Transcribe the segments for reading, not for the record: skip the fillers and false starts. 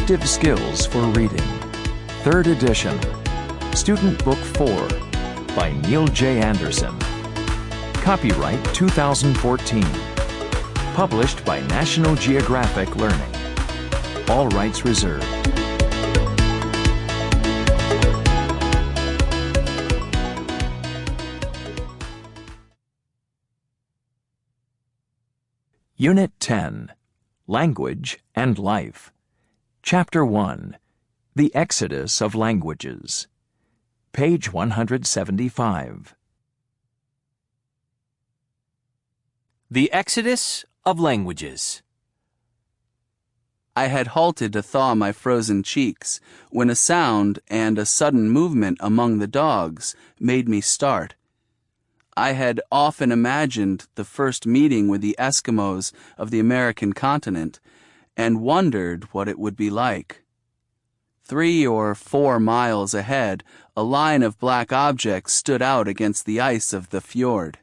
Active Skills for Reading, 3rd edition, Student Book 4, by Neil J. Anderson. Copyright 2014. Published by National Geographic Learning. All rights reserved. Unit 10, Language and Life. Chapter 1, The Exodus of Languages. Page 175. The Exodus of Languages. I had halted to thaw my frozen cheeks when a sound and a sudden movement among the dogs made me start. I had often imagined the first meeting with the Eskimos of the American continent and wondered what it would be like. 3 or 4 miles ahead, a line of black objects stood out against the ice of the fjord.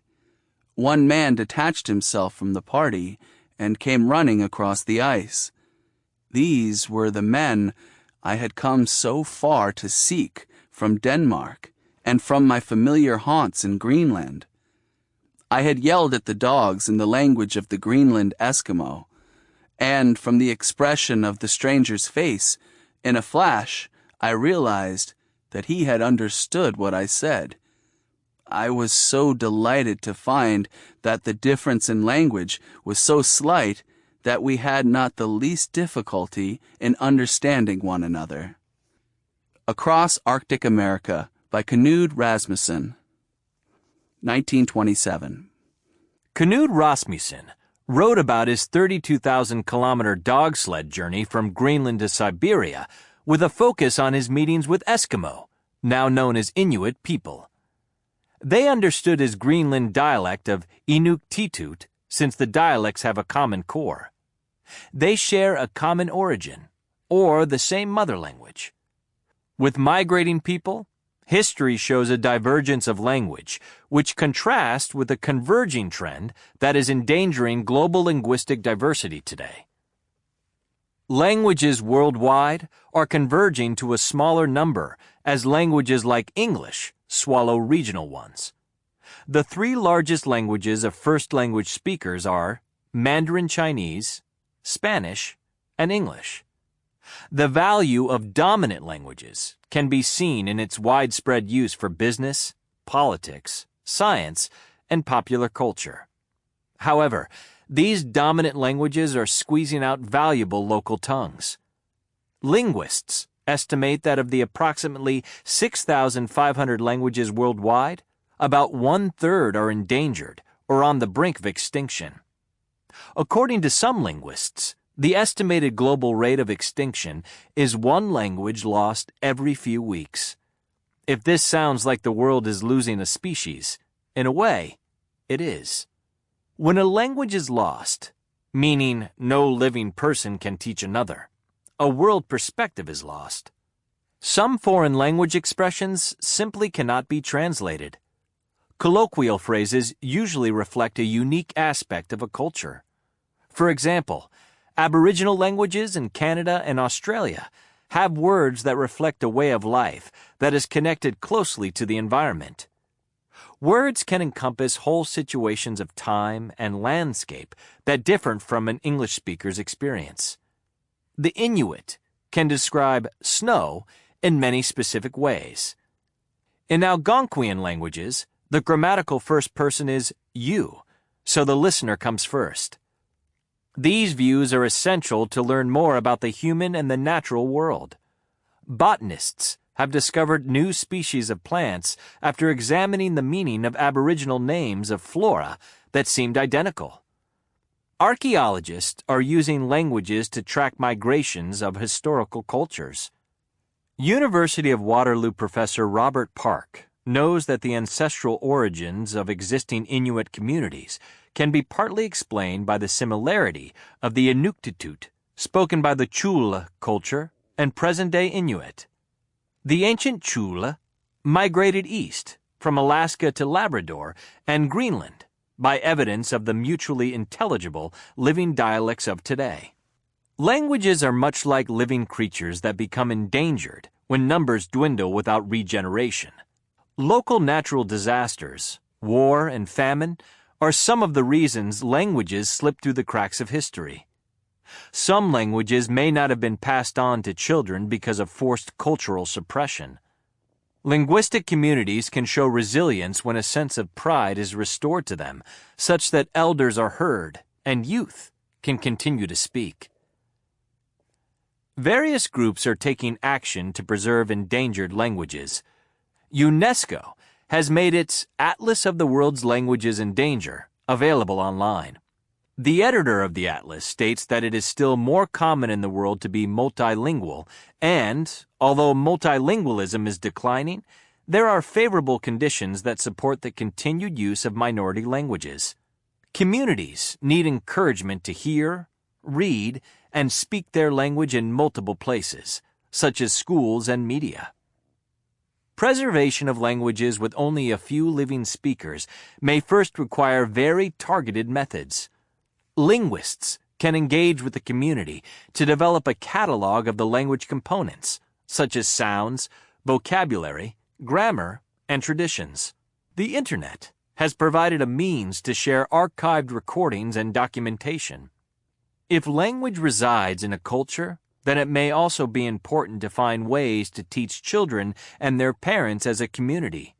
One man detached himself from the party and came running across the ice. These were the men I had come so far to seek from Denmark and from my familiar haunts in Greenland. I had yelled at the dogs in the language of the Greenland Eskimo, and from the expression of the stranger's face, in a flash, I realized that he had understood what I said. I was so delighted to find that the difference in language was so slight that we had not the least difficulty in understanding one another. Across Arctic America by Knud Rasmussen, 1927. Knud Rasmussen wrote about his 32,000-kilometer dog sled journey from Greenland to Siberia with a focus on his meetings with Eskimo, now known as Inuit people. They understood his Greenland dialect of Inuktitut, since the dialects have a common core. They share a common origin, or the same mother language. With migrating people, history shows a divergence of language, which contrasts with a converging trend that is endangering global linguistic diversity today. Languages worldwide are converging to a smaller number as languages like English swallow regional ones. The 3 largest languages of first-language speakers are Mandarin Chinese, Spanish, and English. The value of dominant languages can be seen in its widespread use for business, politics, science, and popular culture. However, these dominant languages are squeezing out valuable local tongues. Linguists estimate that of the approximately 6,500 languages worldwide, about 1/3 are endangered or on the brink of extinction. According to some linguists, the estimated global rate of extinction is 1 language lost every few weeks. If this sounds like the world is losing a species, in a way, it is. When a language is lost, meaning no living person can teach another, a world perspective is lost. Some foreign language expressions simply cannot be translated. Colloquial phrases usually reflect a unique aspect of a culture. For example, Aboriginal languages in Canada and Australia have words that reflect a way of life that is connected closely to the environment. Words can encompass whole situations of time and landscape that differ from an English speaker's experience. The Inuit can describe snow in many specific ways. In Algonquian languages, the grammatical first person is you, so the listener comes first. These views are essential to learn more about the human and the natural world. Botanists have discovered new species of plants after examining the meaning of Aboriginal names of flora that seemed identical. Archaeologists are using languages to track migrations of historical cultures. University of Waterloo professor Robert Park knows that the ancestral origins of existing Inuit communities can be partly explained by the similarity of the Inuktitut spoken by the Chula culture and present-day Inuit. The ancient Chula migrated east from Alaska to Labrador and Greenland by evidence of the mutually intelligible living dialects of today. Languages are much like living creatures that become endangered when numbers dwindle without regeneration. Local natural disasters, war, and famine are some of the reasons languages slip through the cracks of history. Some languages may not have been passed on to children because of forced cultural suppression. Linguistic communities can show resilience when a sense of pride is restored to them, such that elders are heard and youth can continue to speak. Various groups are taking action to preserve endangered languages. UNESCO has made its Atlas of the World's Languages in Danger available online. The editor of the atlas states that it is still more common in the world to be multilingual, and, although multilingualism is declining, there are favorable conditions that support the continued use of minority languages. Communities need encouragement to hear, read, and speak their language in multiple places, such as schools and media. Preservation of languages with only a few living speakers may first require very targeted methods. Linguists can engage with the community to develop a catalog of the language components, such as sounds, vocabulary, grammar, and traditions. The Internet has provided a means to share archived recordings and documentation. If language resides in a culture, then it may also be important to find ways to teach children and their parents as a community.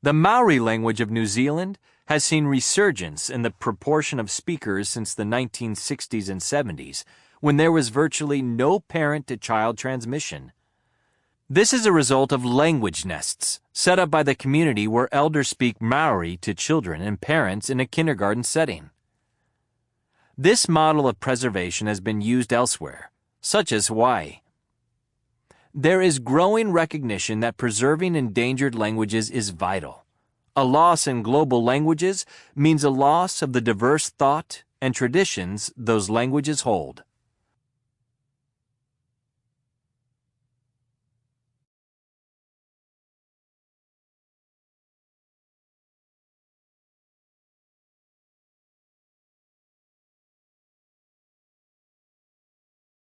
The Maori language of New Zealand has seen resurgence in the proportion of speakers since the 1960s and 70s, when there was virtually no parent-to-child transmission. This is a result of language nests set up by the community where elders speak Maori to children and parents in a kindergarten setting. This model of preservation has been used elsewhere, such as Hawaii. There is growing recognition that preserving endangered languages is vital. A loss in global languages means a loss of the diverse thought and traditions those languages hold.